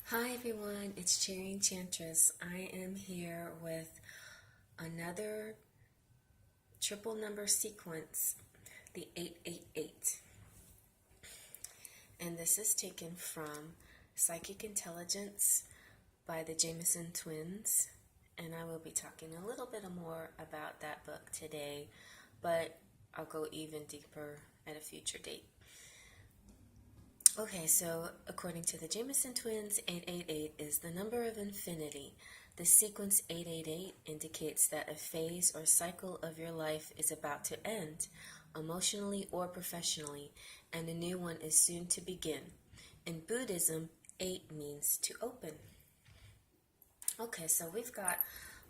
Hi everyone, it's Cherry Enchantress. I am here with another triple number sequence, the 888. And this is taken from Psychic Intelligence by the Jamison twins. And I will be talking a little bit more about that book today, but I'll go even deeper at a future date. Okay, so according to the Jamison twins, 888 is the number of infinity. The sequence 888 indicates that a phase or cycle of your life is about to end, emotionally or professionally, and a new one is soon to begin. In Buddhism, 8 means to open. Okay, so we've got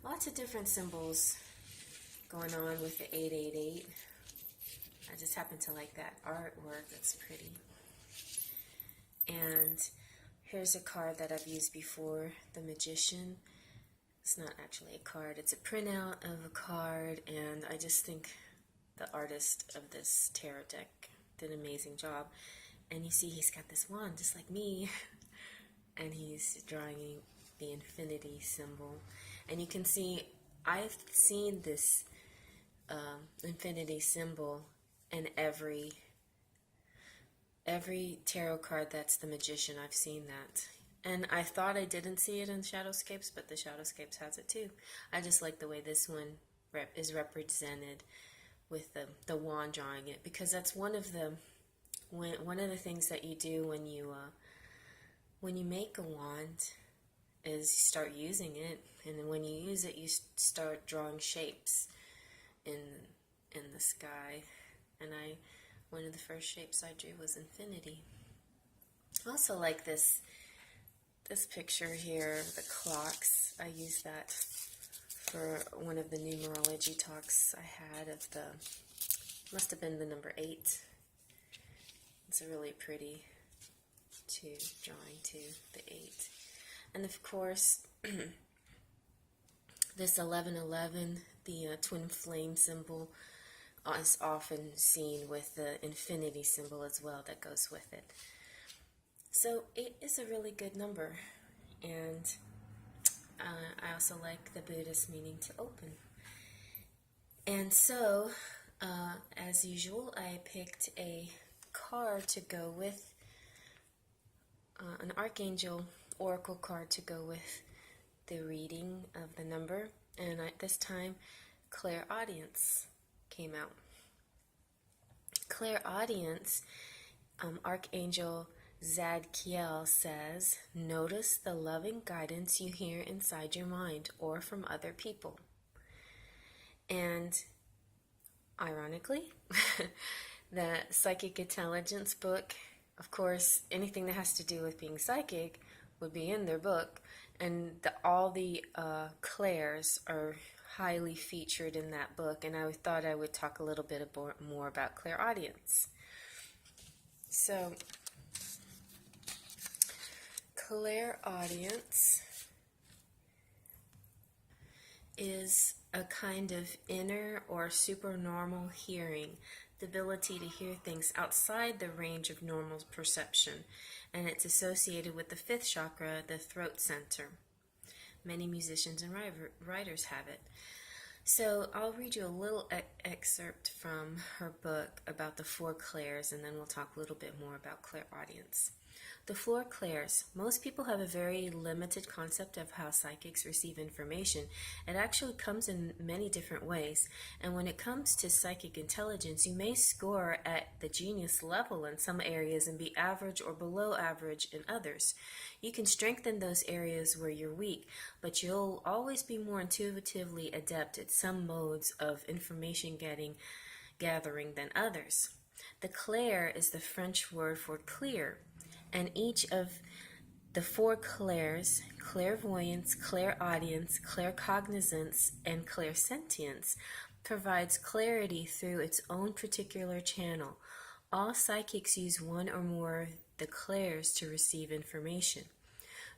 lots of different symbols going on with the 888. I just happen to like that artwork. It's pretty. And here's a card that I've used before, the Magician. It's not actually a card, it's a printout of a card, and I just think the artist of this tarot deck did an amazing job. And you see he's got this wand just like me, and he's drawing the infinity symbol. And you can see I've seen this infinity symbol in every tarot card that's the Magician. I've seen that. And I thought I didn't see it in Shadowscapes, but the Shadowscapes has it too. I just like the way this one is represented with the wand drawing it, because that's one of the things that you do when you make a wand is you start using it, and then when you use it, you start drawing shapes in the sky. And one of the first shapes I drew was infinity. I also like this picture here, the clocks. I used that for one of the numerology talks I had of must have been the number 8. It's a really pretty drawing too, the 8. And of course, this 1111, the twin flame symbol, is often seen with the infinity symbol as well that goes with it. So 8 is a really good number, and I also like the Buddhist meaning to open. And so, as usual, I picked a card to go with, an Archangel Oracle card to go with the reading of the number, and this time, Clairaudience came out. Clairaudience, Archangel Zadkiel says, notice the loving guidance you hear inside your mind or from other people. And ironically, the Psychic Intelligence book, of course, anything that has to do with being psychic would be in their book, and all the clairs are highly featured in that book, and I thought I would talk a little bit more about clairaudience. So, clairaudience is a kind of inner or supernormal hearing, the ability to hear things outside the range of normal perception, and it's associated with the 5th chakra, the throat center. Many musicians and writers have it. So I'll read you a little excerpt from her book about the 4 clairs, and then we'll talk a little bit more about clairaudience. The 4 clairs. Most people have a very limited concept of how psychics receive information. It actually comes in many different ways. And when it comes to psychic intelligence, you may score at the genius level in some areas and be average or below average in others. You can strengthen those areas where you're weak, but you'll always be more intuitively adept at some modes of information gathering than others. The clair is the French word for clear. And each of the 4 clairs, clairvoyance, clairaudience, claircognizance, and clairsentience, provides clarity through its own particular channel. All psychics use one or more of the clairs to receive information.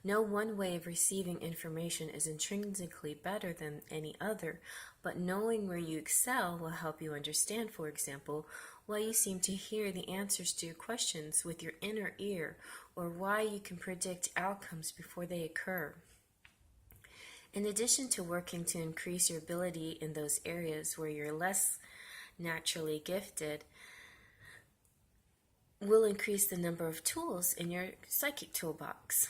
No one way of receiving information is intrinsically better than any other, but knowing where you excel will help you understand, for example, why you seem to hear the answers to your questions with your inner ear, or why you can predict outcomes before they occur. In addition to working to increase your ability in those areas where you're less naturally gifted, will increase the number of tools in your psychic toolbox.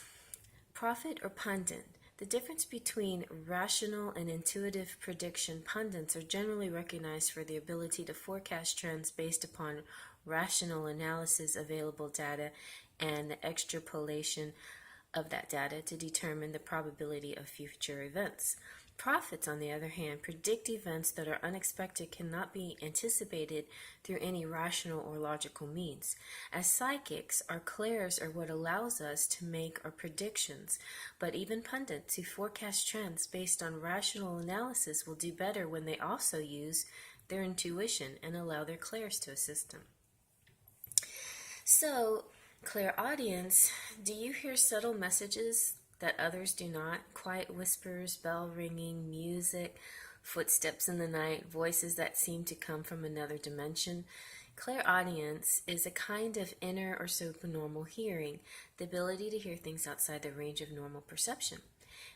Prophet or pundit. The difference between rational and intuitive prediction. Pundits are generally recognized for the ability to forecast trends based upon rational analysis of available data and the extrapolation of that data to determine the probability of future events. Prophets, on the other hand, predict events that are unexpected, cannot be anticipated through any rational or logical means. As psychics, our clairs are what allows us to make our predictions, but even pundits who forecast trends based on rational analysis will do better when they also use their intuition and allow their clairs to assist them. So, clairaudience, do you hear subtle messages that others do not? Quiet whispers, bell ringing, music, footsteps in the night, voices that seem to come from another dimension. Clairaudience is a kind of inner or supernormal hearing, the ability to hear things outside the range of normal perception.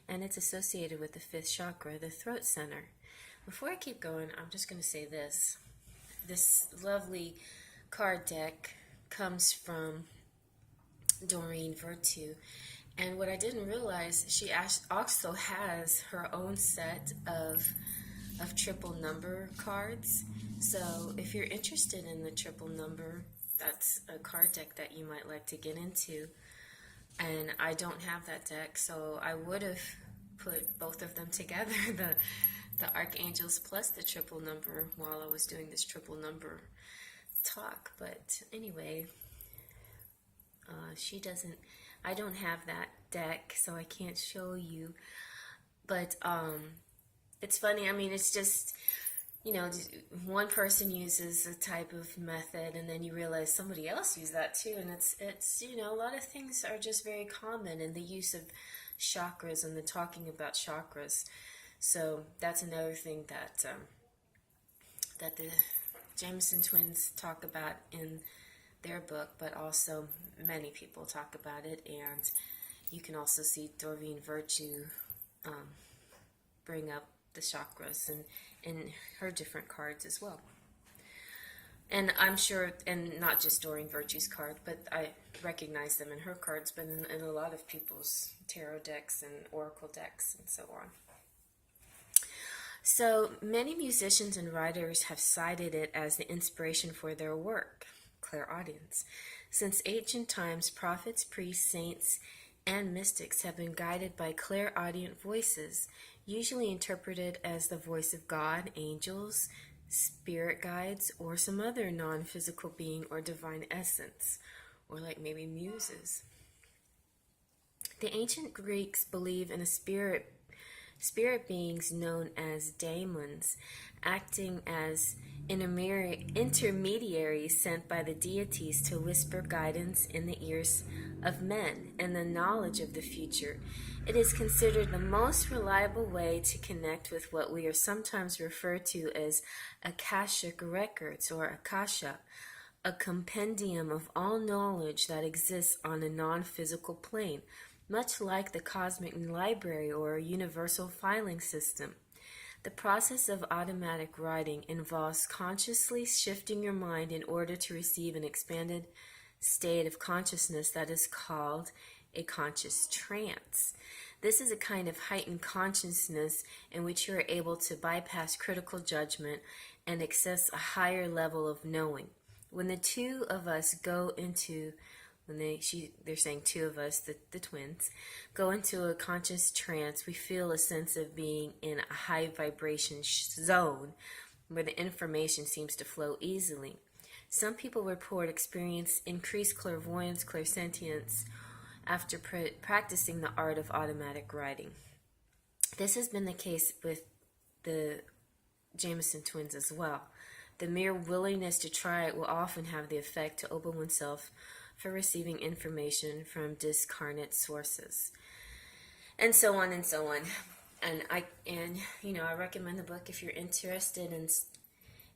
And it's associated with the fifth chakra, the throat center. Before I keep going, I'm just going to say this. This lovely card deck comes from Doreen Virtue. And what I didn't realize, she also has her own set of triple number cards. So if you're interested in the triple number, that's a card deck that you might like to get into. And I don't have that deck, so I would have put both of them together, the Archangels plus the triple number, while I was doing this triple number talk. But anyway, I don't have that deck, so I can't show you. But it's funny. I mean, it's just, one person uses a type of method, and then you realize somebody else used that too. And it's a lot of things are just very common in the use of chakras and the talking about chakras. So that's another thing that the Jamison twins talk about in their book, but also many people talk about it, and you can also see Doreen Virtue bring up the chakras and in her different cards as well. And I'm sure, and not just Doreen Virtue's card, but I recognize them in her cards, but in a lot of people's tarot decks and oracle decks and so on. So many musicians and writers have cited it as the inspiration for their work, clairaudience. Since ancient times, prophets, priests, saints, and mystics have been guided by clairaudient voices, usually interpreted as the voice of God, angels, spirit guides, or some other non-physical being or divine essence, or like maybe muses. The ancient Greeks believe in a spirit beings known as daemons, acting as intermediaries sent by the deities to whisper guidance in the ears of men and the knowledge of the future. It is considered the most reliable way to connect with what we are sometimes referred to as Akashic records, or Akasha, a compendium of all knowledge that exists on a non-physical plane, much like the cosmic library or a universal filing system. The process of automatic writing involves consciously shifting your mind in order to receive an expanded state of consciousness that is called a conscious trance. This is a kind of heightened consciousness in which you are able to bypass critical judgment and access a higher level of knowing. When the two of us go into they're saying two of us, the twins, go into a conscious trance, we feel a sense of being in a high vibration zone where the information seems to flow easily. Some people report experience increased clairvoyance, clairsentience after practicing the art of automatic writing. This has been the case with the Jamison twins as well. The mere willingness to try it will often have the effect to open oneself for receiving information from discarnate sources, and so on and so on. And I recommend the book if you're interested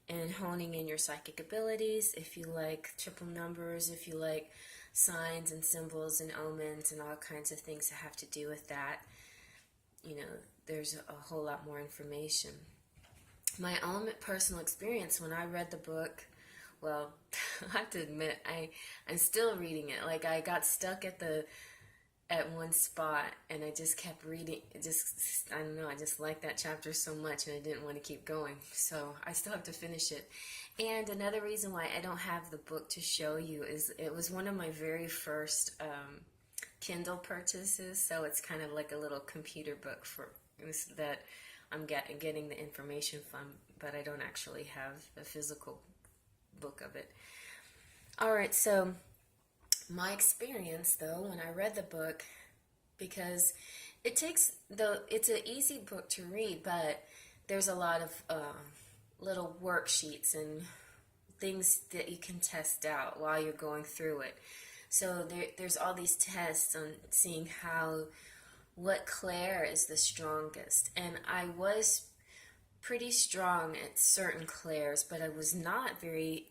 and honing in your psychic abilities. If you like triple numbers, if you like signs and symbols and omens and all kinds of things that have to do with that, you know, there's a whole lot more information. My own personal experience when I read the book, well, I have to admit, I'm still reading it. Like, I got stuck at one spot, and I just kept reading. I don't know, I just liked that chapter so much, and I didn't want to keep going. So I still have to finish it. And another reason why I don't have the book to show you is it was one of my very first Kindle purchases. So it's kind of like a little computer book that I'm getting the information from, but I don't actually have a physical book of it. All right, so my experience, though, when I read the book, because it's an easy book to read, but there's a lot of little worksheets and things that you can test out while you're going through it. So there's all these tests on seeing what clair is the strongest. And I was pretty strong at certain clairs, but I was not very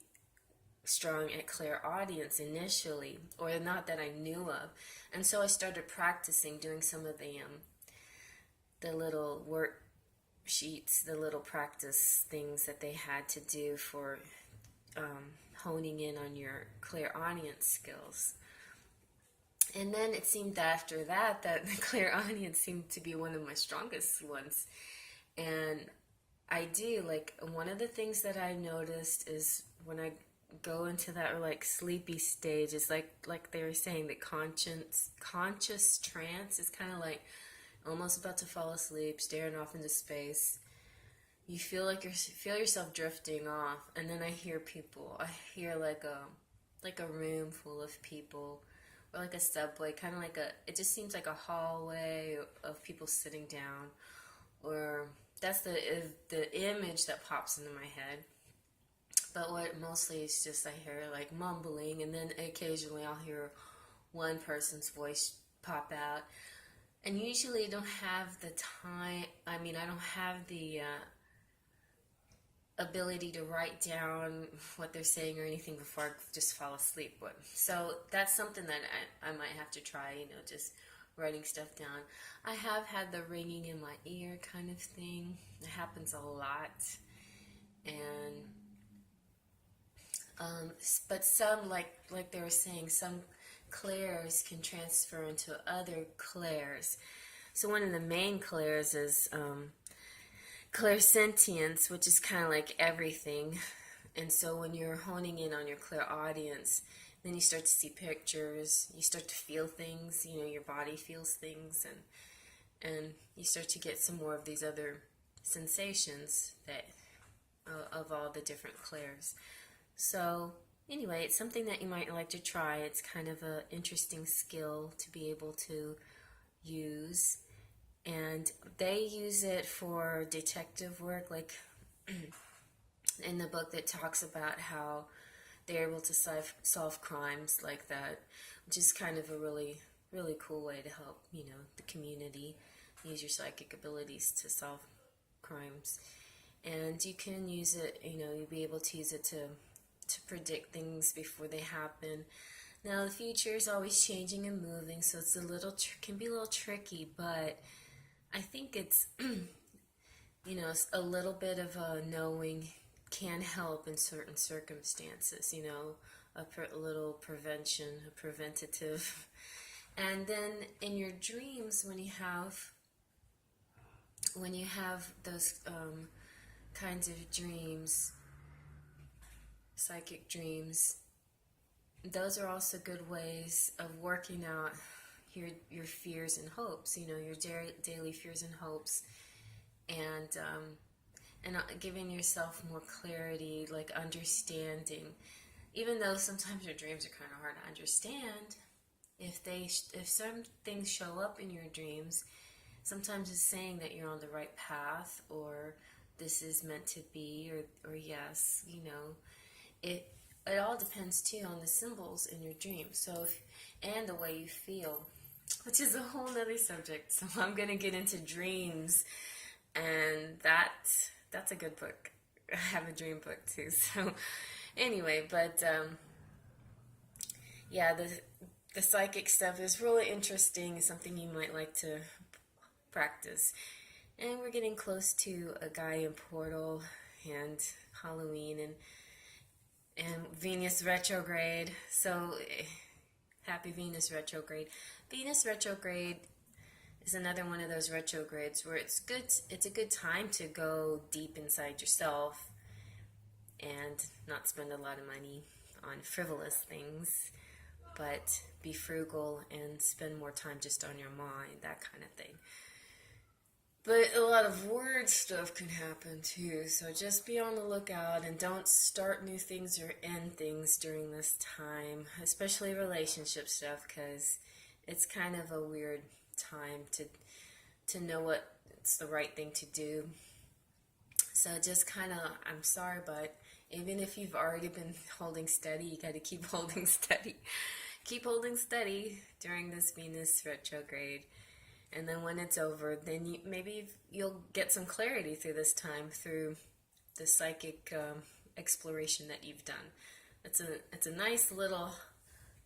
strong at clairaudience initially, or not that I knew of. And so I started practicing doing some of the little worksheets, the little practice things that they had to do for honing in on your clairaudience skills. And then it seemed after that the clairaudience seemed to be one of my strongest ones. And I do, like, one of the things that I noticed is when I go into that like sleepy stage, it's like they were saying, that conscious trance is kind of like almost about to fall asleep, staring off into space. You feel yourself drifting off, and then I hear like a room full of people, or like a subway, kind of like it just seems like a hallway of people sitting down, or that's the image that pops into my head. But what mostly is just I hear like mumbling, and then occasionally I'll hear one person's voice pop out. And usually I don't have the time, I don't have the ability to write down what they're saying or anything before I just fall asleep. So that's something that I might have to try, just writing stuff down. I have had the ringing in my ear kind of thing. It happens a lot. And but some, like they were saying, some clairs can transfer into other clairs. So one of the main clairs is clairsentience, which is kind of like everything. And so when you're honing in on your clairaudience, then you start to see pictures, you start to feel things, your body feels things, and you start to get some more of these other sensations of all the different clairs. So anyway, it's something that you might like to try. It's kind of an interesting skill to be able to use. And they use it for detective work, like in the book that talks about how they're able to solve crimes like that, which is kind of a really, really cool way to help, the community use your psychic abilities to solve crimes. And you can use it, you'll be able to use it to predict things before they happen. Now, the future is always changing and moving, so it's can be a little tricky, but I think it's, a little bit of a knowing can help in certain circumstances, a little prevention, a preventative. And then in your dreams, when you have those kinds of dreams, psychic dreams, those are also good ways of working out your fears and hopes, your daily fears and hopes, and giving yourself more clarity, like understanding. Even though sometimes your dreams are kind of hard to understand, if some things show up in your dreams, sometimes it's saying that you're on the right path, or this is meant to be, or yes, It all depends too on the symbols in your dream. And the way you feel, which is a whole nother subject. So I'm gonna get into dreams, and that's a good book. have a dream book too. So anyway, but yeah, the psychic stuff is really interesting. Something you might like to practice. And we're getting close to a Gaia portal and Halloween and Venus retrograde. So happy Venus retrograde. Venus retrograde is another one of those retrogrades where it's a good time to go deep inside yourself and not spend a lot of money on frivolous things, but be frugal and spend more time just on your mind, that kind of thing. But a lot of weird stuff can happen too, so just be on the lookout and don't start new things or end things during this time, especially relationship stuff, because it's kind of a weird time to know what's the right thing to do. So just kind of, I'm sorry, but even if you've already been holding steady, you got to keep holding steady. Keep holding steady during this Venus retrograde. And then when it's over, then maybe you'll get some clarity through this time, through the psychic exploration that you've done. It's a nice little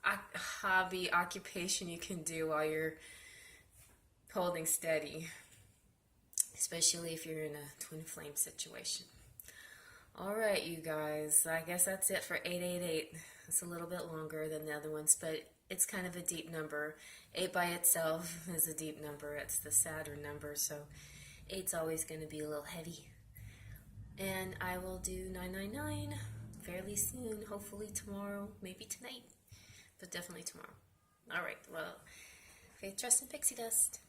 hobby, occupation you can do while you're holding steady, especially if you're in a twin flame situation. Alright, you guys, I guess that's it for 888. It's a little bit longer than the other ones, but it's kind of a deep number. 8 by itself is a deep number. It's the Saturn number, so 8's always going to be a little heavy. And I will do 999 fairly soon, hopefully tomorrow, maybe tonight, but definitely tomorrow. Alright, well, faith, trust, and pixie dust.